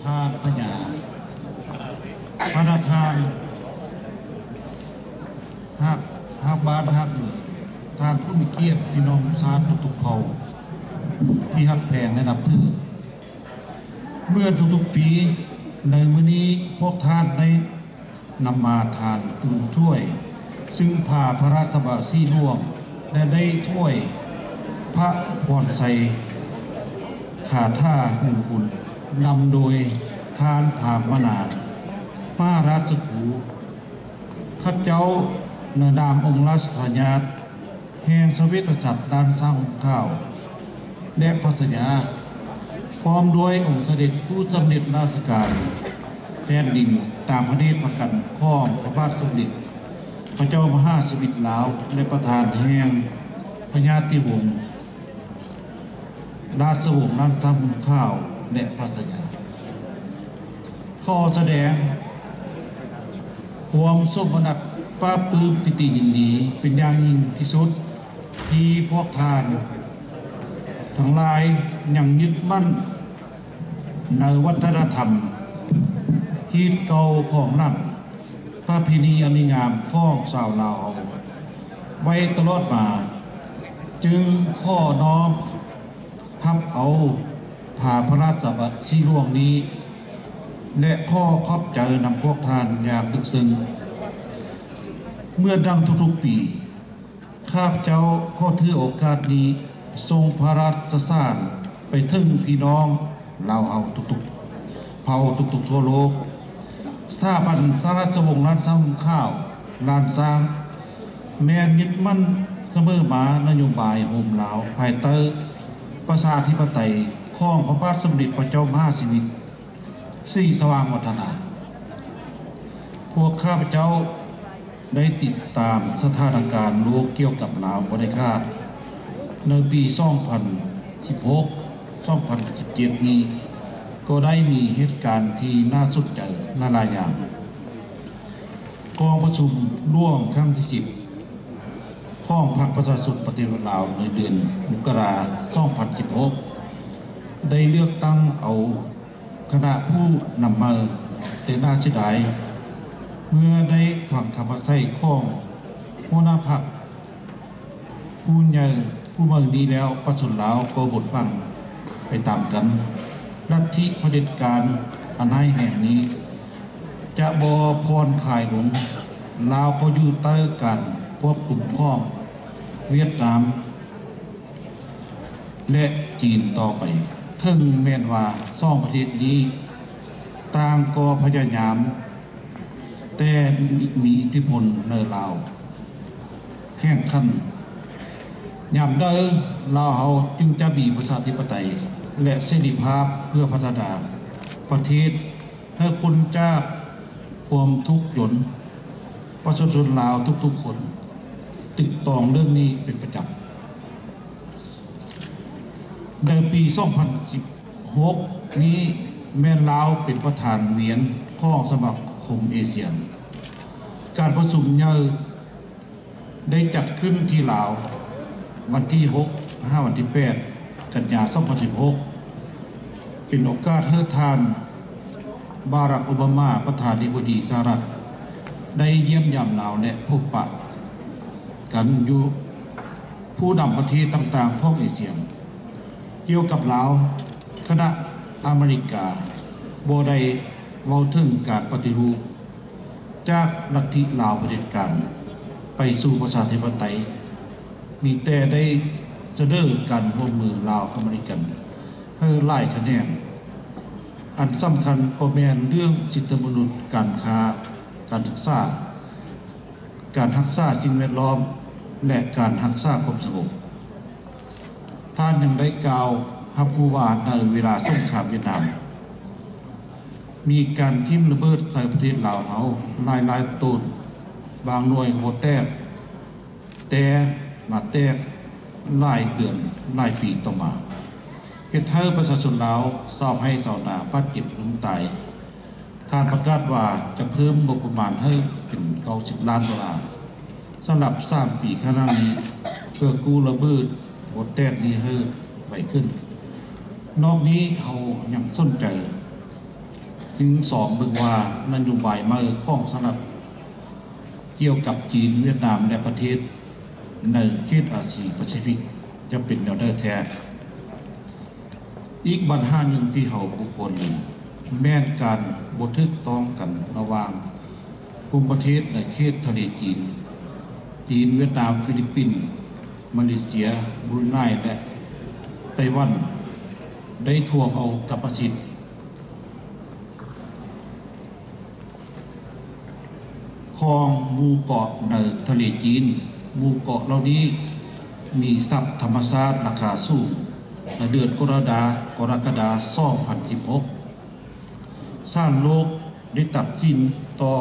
ทานพญาพระทานฮักบ้านฮักเมืองทานผู้มีเกียรติพี่น้องสารทุกๆเผ่าที่ฮักแพงและนับถือเมื่อทุกๆปีในมื้อนี้พวกท่านได้นำมาทานตุนถ้วยซึ่งพาพระราชบาสีหลวงและได้ถ้วยพระพรใสขาท่าหุ่นคุณนำโดยทานผามนามาราชกูข้าเจ้าเนนามองค์ราชธาญาติแห่งสวิตจักรด้านสร้างข้าวและพัสยาพร้อมด้วยองค์เสด็จผู้สำเร็จราชการแทนดินตามพระเดชพระกันข้องพระบาทสมเด็จพระเจ้ามหาสมิทลาวและประธานแห่งพญาติวงศ์ราชวงศ์นั้นทำข้าวและพัสยาข้อแสดงความสมนัตป้าปื้มปิติยินดีเป็นอย่างยิ่งที่สุดที่พวกทานทั้งหลายยังยึดมั่นในวัฒนธรรมฮีตเก่าของนักพระพินีอันงามของชาวลาวไว้ตลอดมาจึงข้อน้อมรับเอาผ่าพระราชบัญชีหลวงนี้และข้อขอบใจนำพวกทานอย่างลึกซึ้งเมื่อดังทุกๆปีข้าพเจ้าก็ถือโอกาสนี้ทรงพระราชทานไปถึงพี่น้องลาวเอาทุกๆเผ่าทุกๆทั่วโลกสถาบันสราชวงศ์ล้านสร้างข้าวล้านสร้างแม้นยึดมั่นเสมอมานโยบายโฮมลาวภายใต้ประชาธิปไตยของพระบาทสมเด็จพระเจ้ามหาสิริศรีสว่างวัฒนาพวกข้าพเจ้าได้ติดตามสถานการณ์โลกเกี่ยวกับลาวบ่ได้คาดในปี 2016-2017 นี้ก็ได้มีเหตุการณ์ที่น่าสนใจหลายอย่างกองประชุมร่วมครั้งที่ 10ของพรรคประชาชนปฏิรูปลาวในเดือนมกราคม 2016 ได้เลือกตั้งเอาคณะผู้นำมาแต่น่าเสียดายเมื่อได้ฟังคำใช้ของหัวหน้าพรรคผู้ใหญ่ผู้เมืองนี้แล้วประชาชนลาวก็บดบังไปตามกันลัทธิเผด็จการอันให้แห่งนี้จะบ่พรคายลงลาวก็อยู่ใต้การควบคุมของเวียดนามและจีนต่อไปถึงแม้นว่าสองประเทศนี้ต่างก็พยายามแต่มีอิทธิพลในลาวแข่งขันยามใดลาวเขาจึงจะมีประชาธิปไตยและเสรีภาพเพื่อพัฒนาประเทศให้คนจากความทุกข์ยนประชาชนลาวทุกๆคนติดต่อเรื่องนี้เป็นประจำในปี 2016 นี้แม่ลาวเป็นประธานเวียนข้อสมัครคมเอเชียนการประชุมใหญ่ได้จัดขึ้นที่ลาววันที่ 6-5 วันที่ 8 กันยายน 2016 เป็นโอกาสให้ท่านบารัก โอบามาประธานาธิบดีสหรัฐได้เยี่ยมยามลาวและพบปะกันอยู่ผู้นำประเทศต่างๆของเอเชียเกี่ยวกับลาวคณะอเมริกาบ่ได้เว้าถึงการปฏิรูปจากลัทธิลาวเผด็จการไปสู่ประชาธิปไตยมีแต่ได้เสนอการร่วมมือลาวอเมริกันให้หลายคะแนนอันสำคัญก็แม่นเรื่องสิทธิมนุษย์การค้าการศึกษาการรักษาสิ่งแวดล้อมและการรักษาความสงบท่านยังได้กล่าวรับรู้ว่าในเวลาสงครามเวียดนามมีการทิ่มระเบิดใส่ประเทศลาวเอาหลายๆต้นบางหน่วยโหแตกแต่มาแตกหลายเดือนหลายปีต่อมาเหตุให้ประชาชนลาวเศร้าให้ชาวนาบาดเจ็บล้มตายท่านประกาศว่าจะเพิ่มงบประมาณให้เป็น$90 ล้านสำหรับ3 ปีข้างหน้านี้เพื่อกู้ระเบิดโหแตกนี้ให้ไปขึ้นนอกนี้เขายังสนใจ จึงสอบเบิ่งว่านโยบายมาข้องสนับเกี่ยวกับจีนเวียดนามและประเทศในเขตอาเซียนแปซิฟิกจะเป็นแนวแท้อีกปัญหาหนึ่งที่เฮาบุคคลแม่นการบ่ถูกต้องกันระหว่างภูมิประเทศในเขตทะเลจีนเวียดนามฟิลิปปินส์มาเลเซียบรูไนและไต้หวันได้ทวงเอากรรมสิทธิ์ของหมู่เกาะในทะเลจีนหมู่เกาะเหล่านี้มีทรัพย์ธรรมชาติราคาสูงในเดือนกรกฎาคม 2016 ศาลโลกได้ตัดสินต่อ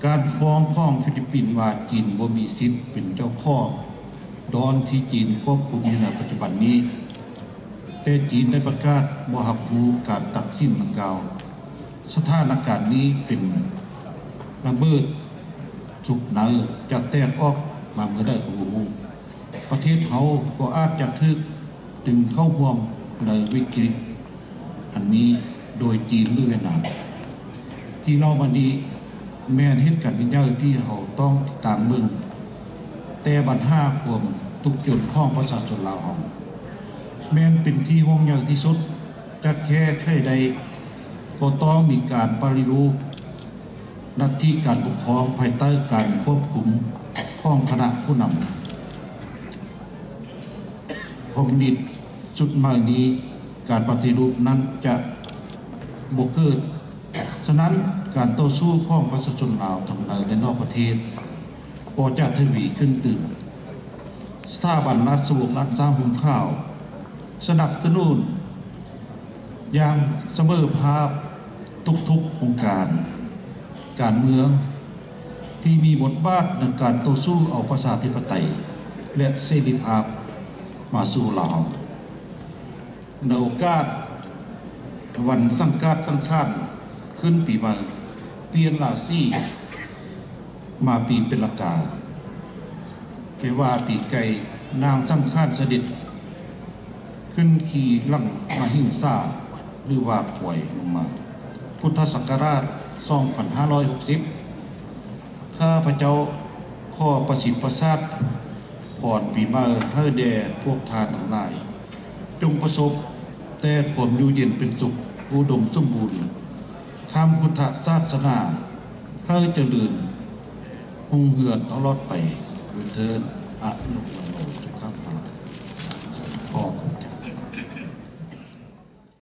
การฟ้องของฟิลิปปินส์ว่าจีนบ่มีสิทธิ์เป็นเจ้าของดอนที่จีนควบคุมอยู่ในปัจจุบันนี้แต่จีนได้ประกาศบ่รับรู้การตัดสินดังกล่าวสถานการณ์นี้เป็นระเบิดฉุกเฉินจะแตกออกมาเมื่อใดก็บ่รู้ประเทศเฮาก็อาจจะถูกดึงเข้าร่วมในวิกฤตอันนี้โดยจีนหรือเวียดนามที่เราวันนี้แม่นเหตุการณ์วิญญาณที่เฮาต้องตามเบิ่งแต่ปัญหาความทุกข์ยากของประชาชนลาวเฮาแม้นเป็นที่ห่วงใยที่สุดจะแก้ไขได้ก็ต้องมีการปฏิรูปหน้าที่การปกครองภายใต้การควบคุมของคณะผู้นำคอมมิวนิสต์จุดหมายนี้การปฏิรูปนั้นจะบ่เกิดฉะนั้นการต่อสู้ของประชาชนลาวทั้งในและนอกประเทศก็จะทวีขึ้นตื่นสถาบันรัฐสวกรัฐสร้างหุมข้าวสนับสนุนอย่างเสมอภาพทุกๆองค์การเมืองที่มีบทบาทในการต่อสู้เอาประชาธิปไตยและเสรีภาพมาสู่ลาวในโอกาสวันสังฆาตขึ้นปีใหม่เปลี่ยนราศีมาปีเป็นละกาแค่ว่าปีไก่นางสังฆาตเสด็จขึ้นขี่ลังมหิงสาหรือว่าขวยลงมาพุทธศักราช 2560 ข้าพระเจ้าขอประสิทธิ์ประสาทก่อนปีใหม่ให้แด่พวกทานทั้งหลายจงประสบแต่ความอยู่เย็นเป็นสุขอุดมสมบูรณ์ทำพุทธศาสนาให้เจริญรุ่งเรืองตลอดไปด้วยเถิดอนุโมทนา